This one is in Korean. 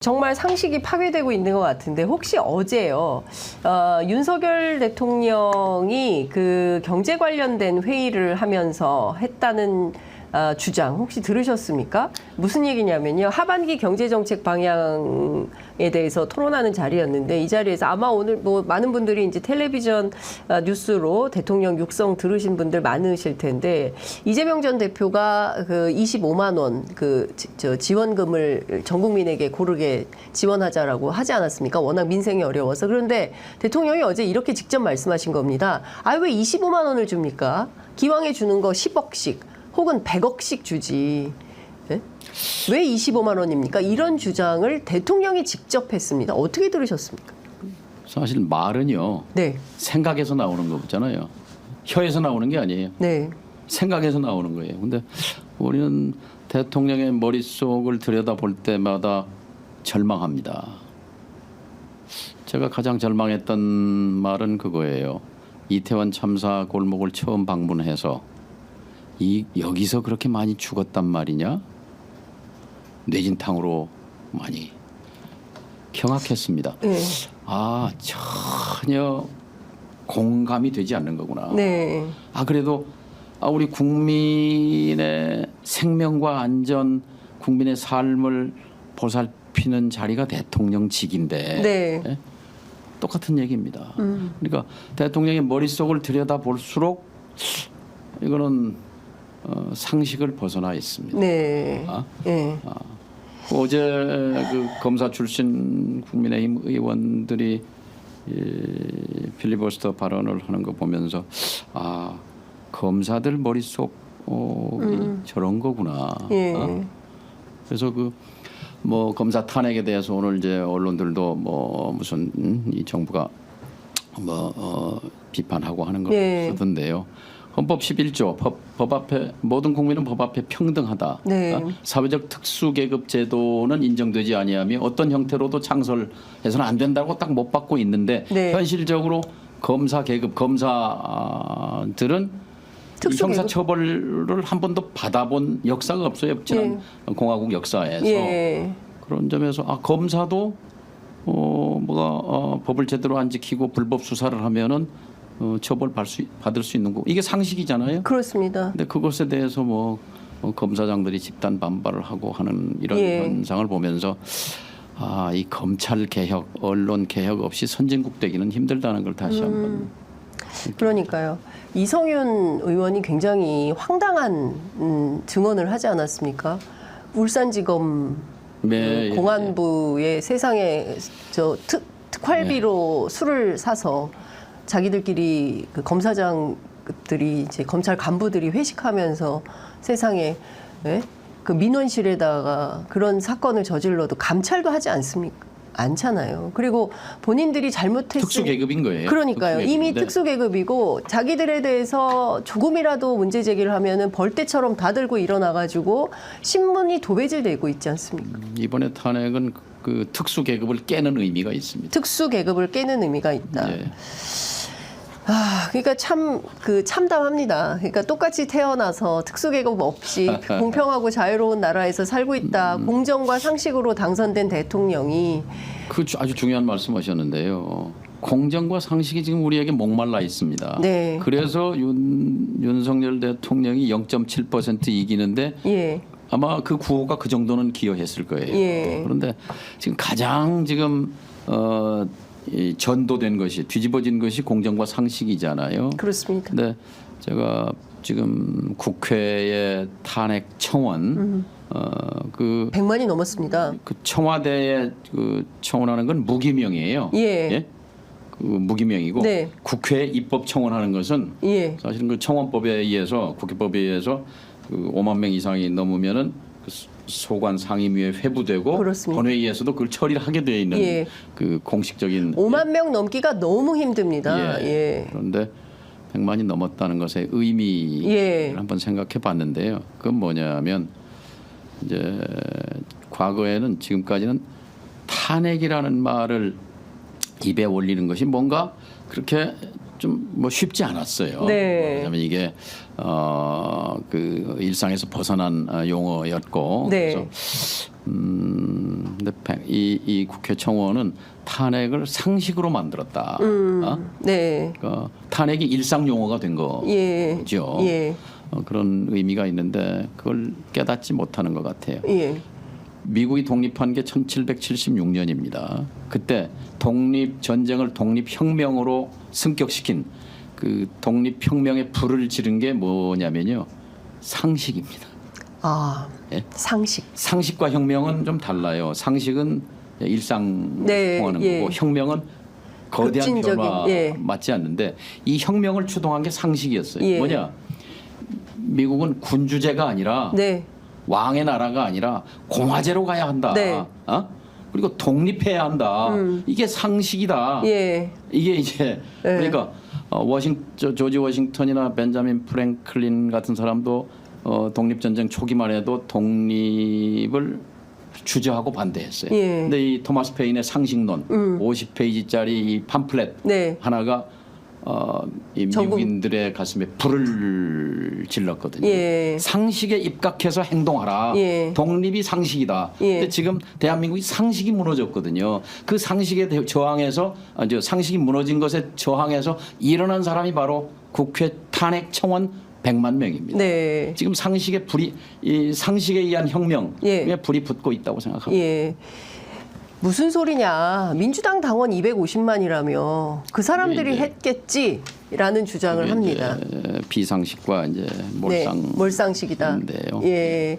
정말 상식이 파괴되고 있는 것 같은데 혹시 어제요 윤석열 대통령이 그 경제 관련된 회의를 하면서 했다는 주장 혹시 들으셨습니까? 무슨 얘기냐면요. 하반기 경제정책 방향에 대해서 토론하는 자리였는데 이 자리에서 아마 오늘 뭐 많은 분들이 이제 텔레비전 뉴스로 대통령 육성 들으신 분들 많으실 텐데 이재명 전 대표가 그 25만 원 그 지원금을 전 국민에게 고르게 지원하자라고 하지 않았습니까? 워낙 민생이 어려워서. 그런데 대통령이 어제 이렇게 직접 말씀하신 겁니다. 아, 왜 25만 원을 줍니까? 기왕에 주는 거 10억씩. 혹은 100억씩 주지. 네? 왜 25만 원입니까? 이런 주장을 대통령이 직접 했습니다. 어떻게 들으셨습니까? 사실 말은요. 네. 생각에서 나오는 거잖아요. 혀에서 나오는 게 아니에요. 네. 생각에서 나오는 거예요. 근데 우리는 대통령의 머릿속을 들여다볼 때마다 절망합니다. 제가 가장 절망했던 말은 그거예요. 이태원 참사 골목을 처음 방문해서 여기서 그렇게 많이 죽었단 말이냐? 뇌진탕으로 많이 경악했습니다. 네. 아, 전혀 공감이 되지 않는 거구나. 네. 아, 그래도 우리 국민의 생명과 안전, 국민의 삶을 보살피는 자리가 대통령직인데 네. 예? 똑같은 얘기입니다. 그러니까 대통령의 머릿속을 들여다볼수록 이거는 상식을 벗어나 있습니다. 네. 네. 어제 그 검사 출신 국민의힘 의원들이 필리버스터 발언을 하는 거 보면서 검사들 머릿속 저런 거구나. 예. 그래서 뭐 검사 탄핵에 대해서 오늘 이제 언론들도 뭐 무슨 이 정부가 비판하고 하는 거 쓰던데요. 헌법 11조 법 앞에 모든 국민은 법 앞에 평등하다. 네. 사회적 특수계급 제도는 인정되지 아니하며 어떤 형태로도 창설해서는 안 된다고 딱 못 받고 있는데 네. 현실적으로 검사 계급 검사들은 형사 처벌을 한 번도 받아본 역사가 없어요. 지난 공화국 역사에서. 그런 점에서 검사도 법을 제대로 안 지키고 불법 수사를 하면은 처벌 받을 수 있는 거 이게 상식이잖아요. 그렇습니다. 근데 그것에 대해서 검사장들이 집단 반발을 하고 하는 이런 현상을 보면서 이 검찰 개혁, 언론 개혁 없이 선진국 되기는 힘들다는 걸 다시 한번. 그러니까요. 이성윤 의원이 굉장히 황당한 증언을 하지 않았습니까? 울산지검 공안부의 세상에 특활비로 술을 사서 자기들끼리 그 검사장들이 이제 검찰 간부들이 회식하면서 세상에 그 민원실에다가 그런 사건을 저질러도 감찰도 하지 않잖아요. 그리고 본인들이 잘못했으니 특수계급인 거예요. 그러니까요. 특수계급인데. 이미 특수계급이고 자기들에 대해서 조금이라도 문제 제기를 하면은 벌떼처럼 다 들고 일어나가지고 신문이 도배질되고 있지 않습니까? 이번에 탄핵은 그 특수계급을 깨는 의미가 있습니다. 특수계급을 깨는 의미가 있다. 그러니까 참담합니다. 그러니까 똑같이 태어나서 특수계급 없이 공평하고 자유로운 나라에서 살고 있다. 공정과 상식으로 당선된 대통령이 아주 중요한 말씀하셨는데요. 공정과 상식이 지금 우리에게 목말라 있습니다. 네. 그래서 윤석열 대통령이 0.7% 이기는데 아마 그 구호가 그 정도는 기여했을 거예요. 그런데 지금 가장 전도된 것이 뒤집어진 것이 공정과 상식이잖아요. 그렇습니다. 근데 제가 지금 국회의 탄핵 청원 100만이 넘었습니다. 그 청와대에 청원하는 건 무기명이에요. 무기명이고 국회 입법 청원하는 것은 사실은 그 청원법에 의해서 국회법에 의해서 5만 명 이상이 넘으면은 소관 상임위에 회부되고 본회의에서도 그걸 처리를 하게 되어 있는 그 공식적인 5만 명 넘기가 너무 힘듭니다. 그런데 100만이 넘었다는 것의 의미를 한번 생각해 봤는데요. 그건 뭐냐면 이제 과거에는 지금까지는 탄핵이라는 말을 입에 올리는 것이 뭔가 그렇게 좀 쉽지 않았어요. 왜냐하면 이게 그 일상에서 벗어난 용어였고 그래서 근데 이 국회 청원은 탄핵을 상식으로 만들었다. 네. 그러니까 탄핵이 일상 용어가 된 거죠. 예. 그런 의미가 있는데 그걸 깨닫지 못하는 것 같아요. 예. 미국이 독립한 게 1776년입니다. 그때 독립 전쟁을 독립혁명으로 승격시킨 그 독립혁명의 불을 지른 게 뭐냐면요, 상식입니다. 아, 예? 상식. 상식과 혁명은 좀 달라요. 상식은 일상 네, 통하는 예. 거고 혁명은 거대한 급진적인, 변화 예. 맞지 않는데 이 혁명을 추동한 게 상식이었어요. 예. 뭐냐? 미국은 군주제가 아니라 네. 왕의 나라가 아니라 공화제로 가야 한다. 네. 그리고 독립해야 한다. 이게 상식이다. 예. 이게 이제 네. 그러니까 조지 워싱턴이나 벤자민 프랭클린 같은 사람도 독립전쟁 초기만 해도 독립을 주저하고 반대했어요. 예. 근데 이 토마스 페인의 상식론 50페이지짜리 이 팜플렛 네. 하나가 이 미국인들의 가슴에 불을 질렀거든요. 예. 상식에 입각해서 행동하라. 예. 독립이 상식이다. 예. 근데 지금 대한민국이 상식이 무너졌거든요. 그 상식에 저항해서 상식이 무너진 것에 저항해서 일어난 사람이 바로 국회 탄핵 청원 100만 명입니다. 네. 지금 이 상식에 의한 혁명에 예. 불이 붙고 있다고 생각합니다. 예. 무슨 소리냐. 민주당 당원 250만이라며 그 사람들이 이제 했겠지라는 주장을 그게 합니다. 이제 비상식과 이제 네, 몰상식이다. 몰상인데요. 예.